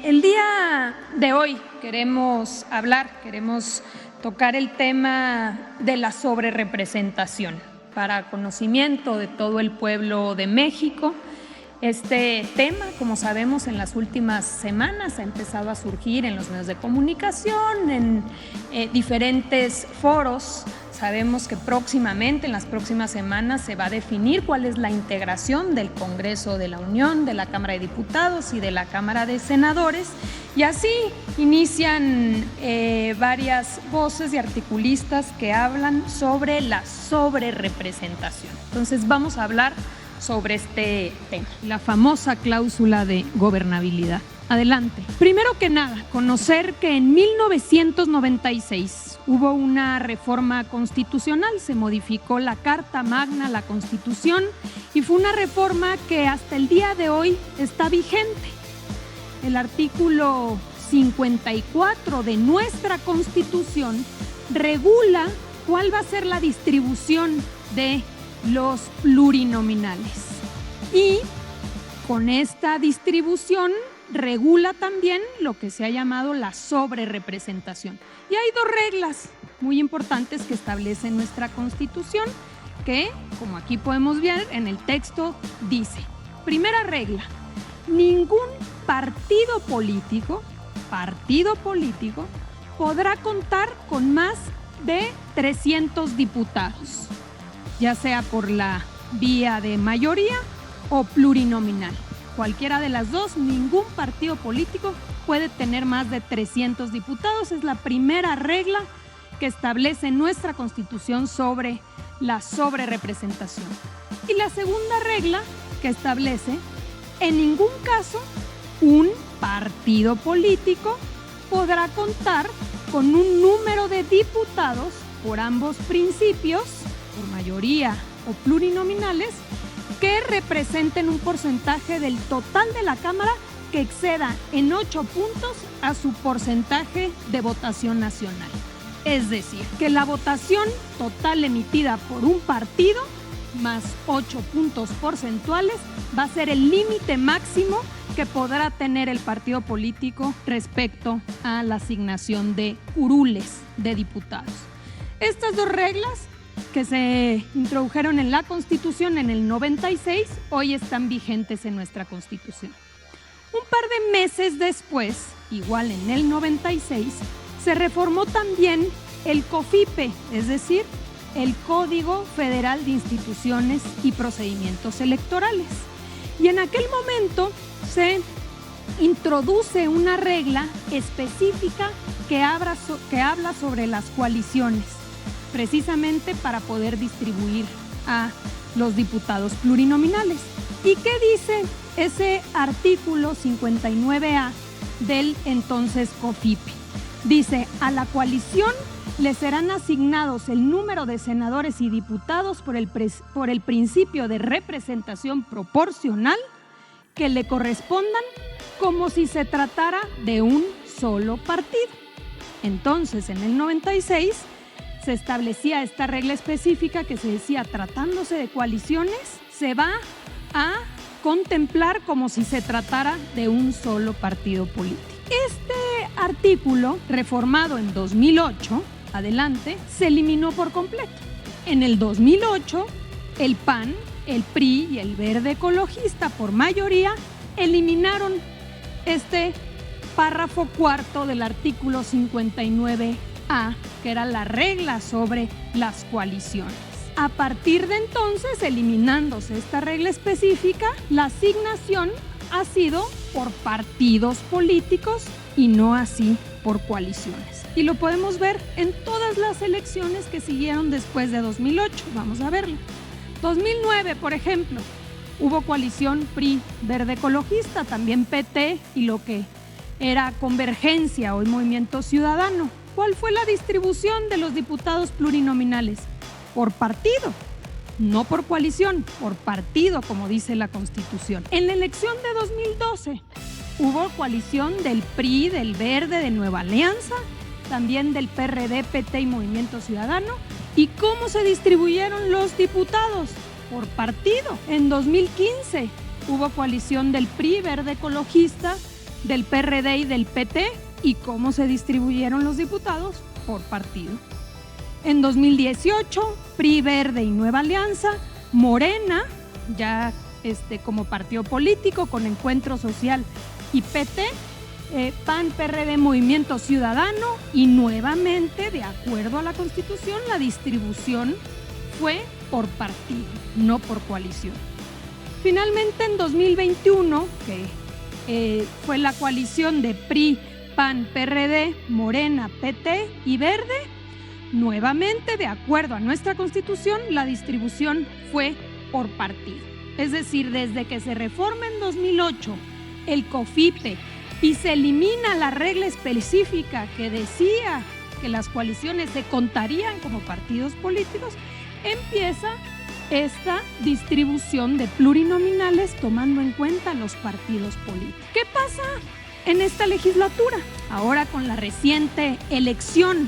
El día de hoy queremos tocar el tema de la sobrerepresentación para conocimiento de todo el pueblo de México. Este tema, como sabemos, en las últimas semanas ha empezado a surgir en los medios de comunicación, en diferentes foros. Sabemos que próximamente, en las próximas semanas, se va a definir cuál es la integración del Congreso de la Unión, de la Cámara de Diputados y de la Cámara de Senadores. Y así inician varias voces y articulistas que hablan sobre la sobrerepresentación. Entonces vamos a hablar sobre este tema, la famosa cláusula de gobernabilidad. Adelante. Primero que nada, conocer que en 1996 hubo una reforma constitucional, se modificó la Carta Magna, la Constitución, y fue una reforma que hasta el día de hoy está vigente. El artículo 54 de nuestra Constitución regula cuál va a ser la distribución de los plurinominales. Y con esta distribución regula también lo que se ha llamado la sobrerepresentación. Y hay dos reglas muy importantes que establece nuestra Constitución, que, como aquí podemos ver en el texto, dice: primera regla, ningún partido político podrá contar con más de 300 diputados, ya sea por la vía de mayoría o plurinominal. Cualquiera de las dos, ningún partido político puede tener más de 300 diputados. Es la primera regla que establece nuestra Constitución sobre la sobrerepresentación. Y la segunda regla que establece: en ningún caso un partido político podrá contar con un número de diputados por ambos principios, por mayoría o plurinominales, que representen un porcentaje del total de la Cámara que exceda en 8 puntos a su porcentaje de votación nacional. Es decir, que la votación total emitida por un partido más 8 puntos porcentuales va a ser el límite máximo que podrá tener el partido político respecto a la asignación de curules de diputados. Estas dos reglas, que se introdujeron en la Constitución en el 96, hoy están vigentes en nuestra Constitución. Un par de meses después, igual en el 96, se reformó también el COFIPE, es decir, el Código Federal de Instituciones y Procedimientos Electorales. Y en aquel momento se introduce una regla específica que habla sobre las coaliciones, precisamente para poder distribuir a los diputados plurinominales. ¿Y qué dice ese artículo 59A del entonces COFIPE? Dice: a la coalición le serán asignados el número de senadores y diputados por el principio de representación proporcional que le correspondan, como si se tratara de un solo partido. Entonces, en el 96 se establecía esta regla específica que se decía: tratándose de coaliciones, se va a contemplar como si se tratara de un solo partido político. Este artículo, reformado en 2008, adelante, se eliminó por completo. En el 2008, el PAN, el PRI y el Verde Ecologista, por mayoría, eliminaron este párrafo cuarto del artículo 59A, que era la regla sobre las coaliciones. A partir de entonces, eliminándose esta regla específica, la asignación ha sido por partidos políticos y no así por coaliciones. Y lo podemos ver en todas las elecciones que siguieron después de 2008. Vamos a verlo. 2009, por ejemplo, hubo coalición PRI, Verde Ecologista, también PT y lo que era Convergencia, hoy Movimiento Ciudadano. ¿Cuál fue la distribución de los diputados plurinominales? Por partido, no por coalición, por partido, como dice la Constitución. En la elección de 2012 hubo coalición del PRI, del Verde, de Nueva Alianza, también del PRD, PT y Movimiento Ciudadano. ¿Y cómo se distribuyeron los diputados? Por partido. En 2015 hubo coalición del PRI, Verde Ecologista, del PRD y del PT, y cómo se distribuyeron los diputados por partido. En 2018, PRI, Verde y Nueva Alianza, Morena, ya como partido político con Encuentro Social y PT, PAN, PRD, Movimiento Ciudadano, y nuevamente, de acuerdo a la Constitución, la distribución fue por partido, no por coalición. Finalmente, en 2021, que fue la coalición de PRI, PAN, PRD, Morena, PT y Verde, nuevamente, de acuerdo a nuestra Constitución, la distribución fue por partido. Es decir, desde que se reforma en 2008 el COFIPE y se elimina la regla específica que decía que las coaliciones se contarían como partidos políticos, empieza esta distribución de plurinominales tomando en cuenta los partidos políticos. ¿Qué pasa en esta legislatura? Ahora, con la reciente elección,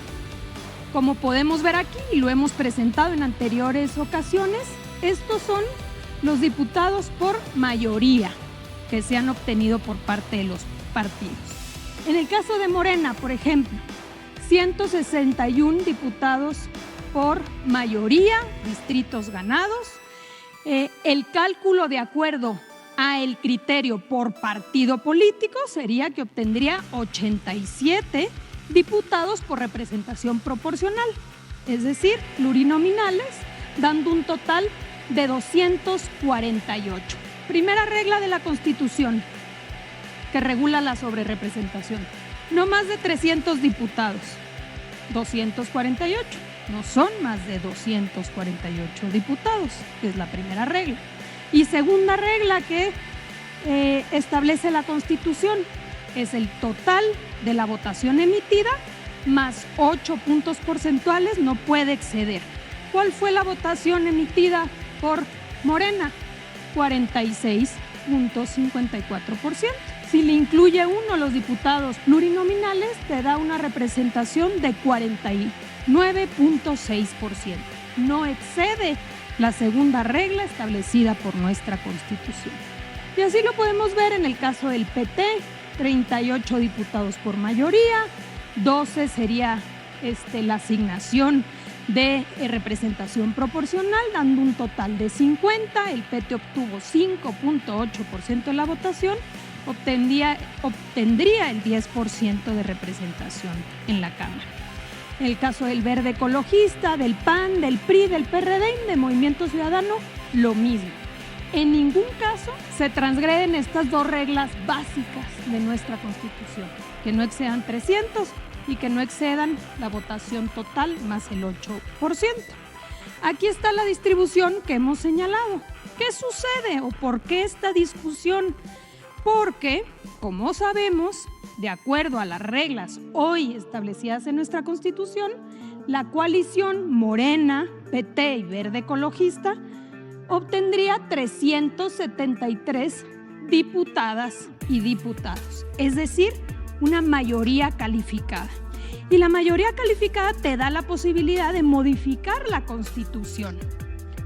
como podemos ver aquí y lo hemos presentado en anteriores ocasiones, estos son los diputados por mayoría que se han obtenido por parte de los partidos. En el caso de Morena, por ejemplo, 161 diputados por mayoría, distritos ganados. El cálculo de acuerdo a el criterio por partido político sería que obtendría 87 diputados por representación proporcional, es decir, plurinominales, dando un total de 248. Primera regla de la Constitución que regula la sobrerepresentación: no más de 300 diputados. 248, no son más de 248 diputados, que es la primera regla. Y segunda regla que establece la Constitución es el total de la votación emitida más 8 puntos porcentuales, no puede exceder. ¿Cuál fue la votación emitida por Morena? 46.54%. Si le incluye uno los diputados plurinominales, te da una representación de 49.6%. No excede la segunda regla establecida por nuestra Constitución. Y así lo podemos ver en el caso del PT: 38 diputados por mayoría, 12 sería la asignación de representación proporcional, dando un total de 50. El PT obtuvo 5.8% de la votación, obtendría el 10% de representación en la Cámara. En el caso del Verde Ecologista, del PAN, del PRI, del PRD y de Movimiento Ciudadano, lo mismo. En ningún caso se transgreden estas dos reglas básicas de nuestra Constitución: que no excedan 300 y que no excedan la votación total más el 8%. Aquí está la distribución que hemos señalado. ¿Qué sucede o por qué esta discusión? Porque, como sabemos, de acuerdo a las reglas hoy establecidas en nuestra Constitución, la coalición Morena, PT y Verde Ecologista obtendría 373 diputadas y diputados, es decir, una mayoría calificada. Y la mayoría calificada te da la posibilidad de modificar la Constitución,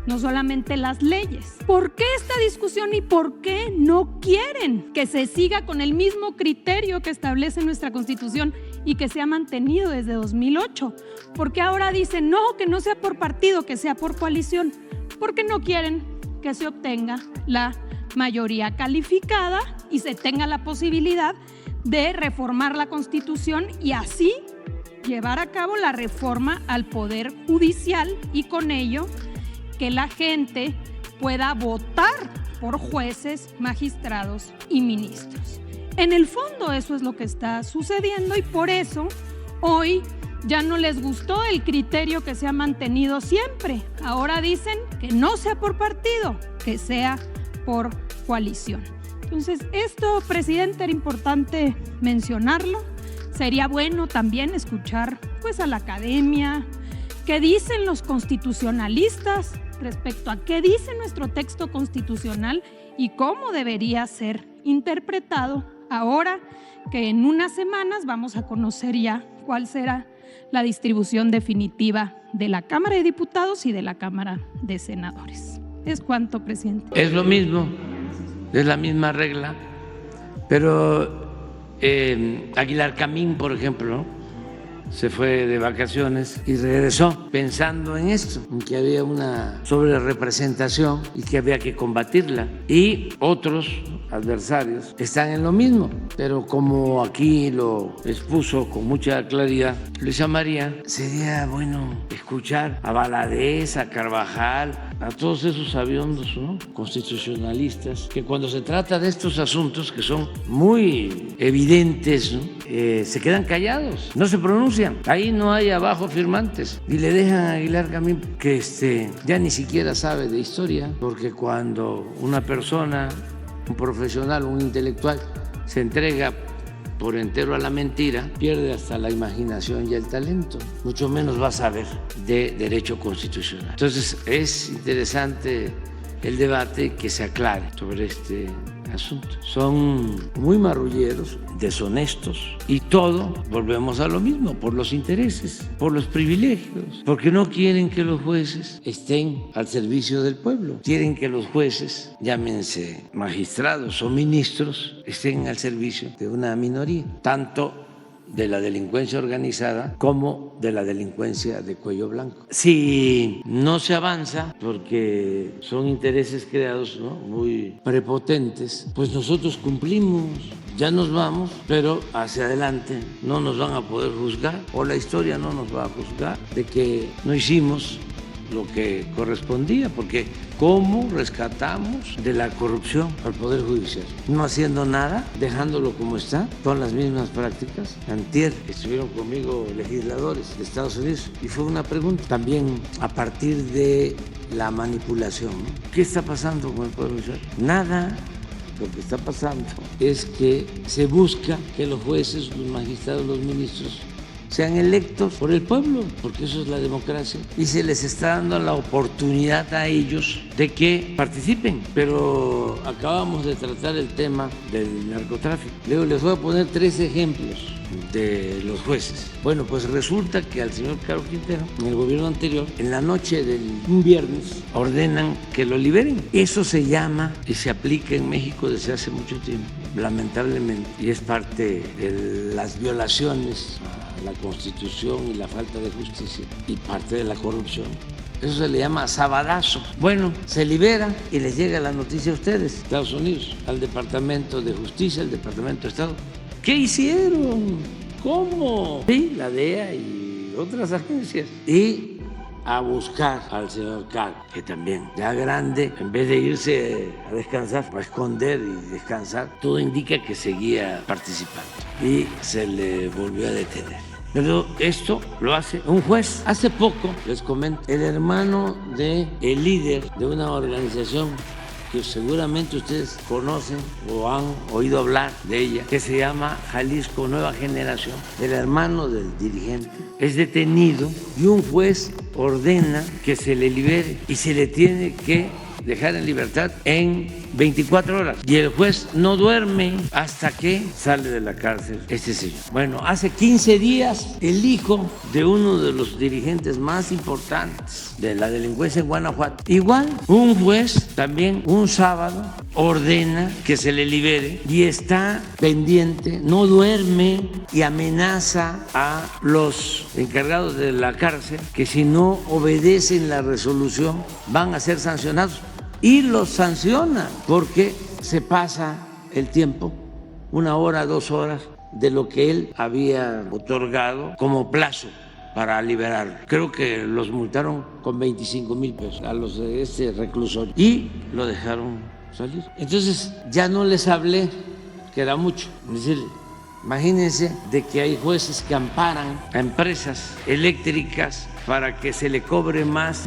no solamente las leyes. ¿Por qué esta discusión y por qué no quieren que se siga con el mismo criterio que establece nuestra Constitución y que se ha mantenido desde 2008? ¿Por qué ahora dicen no, que no sea por partido, que sea por coalición? Porque no quieren que se obtenga la mayoría calificada y se tenga la posibilidad de reformar la Constitución y así llevar a cabo la reforma al Poder Judicial y con ello que la gente pueda votar por jueces, magistrados y ministros. En el fondo eso es lo que está sucediendo y por eso hoy ya no les gustó el criterio que se ha mantenido siempre. Ahora dicen que no sea por partido, que sea por coalición. Entonces, esto, presidente, era importante mencionarlo. Sería bueno también escuchar a la academia, qué dicen los constitucionalistas respecto a qué dice nuestro texto constitucional y cómo debería ser interpretado ahora que en unas semanas vamos a conocer ya cuál será la distribución definitiva de la Cámara de Diputados y de la Cámara de Senadores. Es cuanto, presidente. Es lo mismo, es la misma regla, pero Aguilar Camín, por ejemplo, ¿no? Se fue de vacaciones y regresó pensando en esto, en que había una sobrerepresentación y que había que combatirla. Y otros adversarios están en lo mismo, pero como aquí lo expuso con mucha claridad Luisa María, sería bueno escuchar a Valadez, a Carvajal, a todos esos sabiondos, ¿no?, constitucionalistas, que cuando se trata de estos asuntos que son muy evidentes, ¿no?, se quedan callados, no se pronuncian. Ahí no hay abajo firmantes y le dejan a Aguilar Camín, que ya ni siquiera sabe de historia, porque cuando una persona, un profesional, un intelectual, se entrega por entero a la mentira, pierde hasta la imaginación y el talento, mucho menos va a saber de derecho constitucional. Entonces es interesante el debate, que se aclare sobre este asunto. Son muy marrulleros, deshonestos, y todo, volvemos a lo mismo, por los intereses, por los privilegios, porque no quieren que los jueces estén al servicio del pueblo, quieren que los jueces, llámense magistrados o ministros, estén al servicio de una minoría, tanto de la delincuencia organizada como de la delincuencia de cuello blanco. Si no se avanza, porque son intereses creados, ¿no?, muy prepotentes, pues nosotros cumplimos, ya nos vamos, pero hacia adelante no nos van a poder juzgar, o la historia no nos va a juzgar de que no hicimos lo que correspondía, porque ¿cómo rescatamos de la corrupción al Poder Judicial? No haciendo nada, dejándolo como está, con las mismas prácticas. Antier estuvieron conmigo legisladores de Estados Unidos y fue una pregunta también a partir de la manipulación, ¿no? ¿Qué está pasando con el Poder Judicial? Nada. Lo que está pasando es que se busca que los jueces, los magistrados, los ministros sean electos por el pueblo, porque eso es la democracia, y se les está dando la oportunidad a ellos de que participen. Pero acabamos de tratar el tema del narcotráfico. Luego les voy a poner 3 ejemplos de los jueces. Bueno, pues resulta que al señor Caro Quintero, en el gobierno anterior, en la noche de un viernes, ordenan que lo liberen. Eso se llama y se aplica en México desde hace mucho tiempo, lamentablemente, y es parte de las violaciones a la Constitución y la falta de justicia y parte de la corrupción. Eso se le llama sabadazo. Bueno, se libera y les llega la noticia a ustedes, Estados Unidos, al Departamento de Justicia, al Departamento de Estado. ¿Qué hicieron? ¿Cómo? Sí, la DEA y otras agencias. Y a buscar al señor Caro, que también ya grande, en vez de irse a descansar, a esconder y descansar, todo indica que seguía participando y se le volvió a detener. Pero esto lo hace un juez. Hace poco, les comento, el hermano del líder de una organización que seguramente ustedes conocen o han oído hablar de ella, que se llama Jalisco Nueva Generación, el hermano del dirigente, es detenido y un juez ordena que se le libere y se le tiene que dejar en libertad en 24 horas. Y el juez no duerme hasta que sale de la cárcel este señor. Bueno, hace 15 días el hijo de uno de los dirigentes más importantes de la delincuencia en Guanajuato, igual un juez también un sábado ordena que se le libere y está pendiente, no duerme y amenaza a los encargados de la cárcel que si no obedecen la resolución van a ser sancionados. Y los sanciona porque se pasa el tiempo, 1 hora, 2 horas, de lo que él había otorgado como plazo para liberarlo. Creo que los multaron con 25,000 pesos a los de este reclusorio y lo dejaron salir. Entonces ya no les hablé, que era mucho. Es decir, imagínense de que hay jueces que amparan a empresas eléctricas para que se le cobre más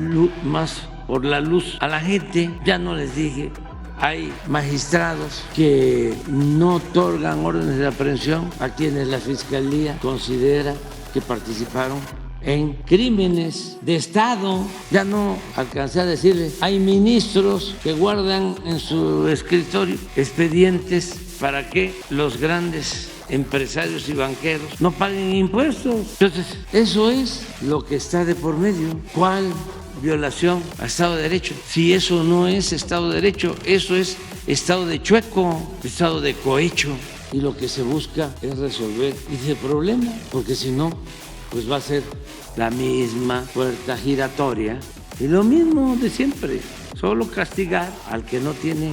por la luz a la gente. Ya no les dije, hay magistrados que no otorgan órdenes de aprehensión a quienes la Fiscalía considera que participaron en crímenes de Estado. Ya no alcancé a decirle, hay ministros que guardan en su escritorio expedientes para que los grandes empresarios y banqueros no paguen impuestos. Entonces, eso es lo que está de por medio. ¿Cuál violación a Estado de Derecho? Si eso no es Estado de Derecho, eso es Estado de chueco, Estado de cohecho. y lo que se busca es resolver ese problema, porque si no, pues va a ser la misma puerta giratoria y lo mismo de siempre, solo castigar al que no tiene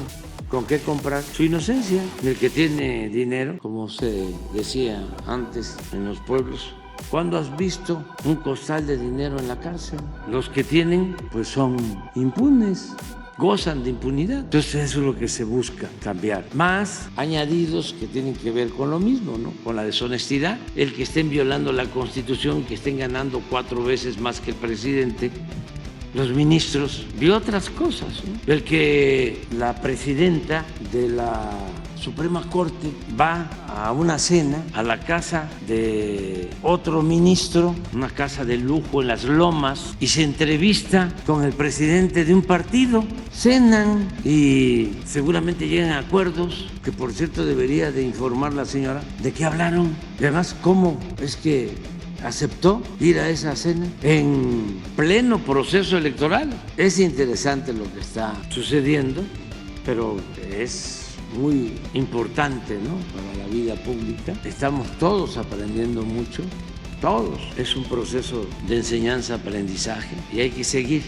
con qué comprar su inocencia. El que tiene dinero, como se decía antes en los pueblos, ¿cuándo has visto un costal de dinero en la cárcel? Los que tienen, pues son impunes, gozan de impunidad. Entonces eso es lo que se busca cambiar. Más añadidos que tienen que ver con lo mismo, ¿no? Con la deshonestidad. El que estén violando la Constitución, que estén ganando 4 veces más que el presidente, los ministros y otras cosas, ¿no? El que la presidenta de la Suprema Corte va a una cena a la casa de otro ministro, una casa de lujo en Las Lomas, y se entrevista con el presidente de un partido, cenan y seguramente llegan a acuerdos, que por cierto debería de informar la señora de qué hablaron, y además cómo es que aceptó ir a esa cena en pleno proceso electoral. Es interesante lo que está sucediendo, pero es muy importante, ¿no?, para la vida pública. Estamos todos aprendiendo mucho, todos. Es un proceso de enseñanza-aprendizaje y hay que seguir.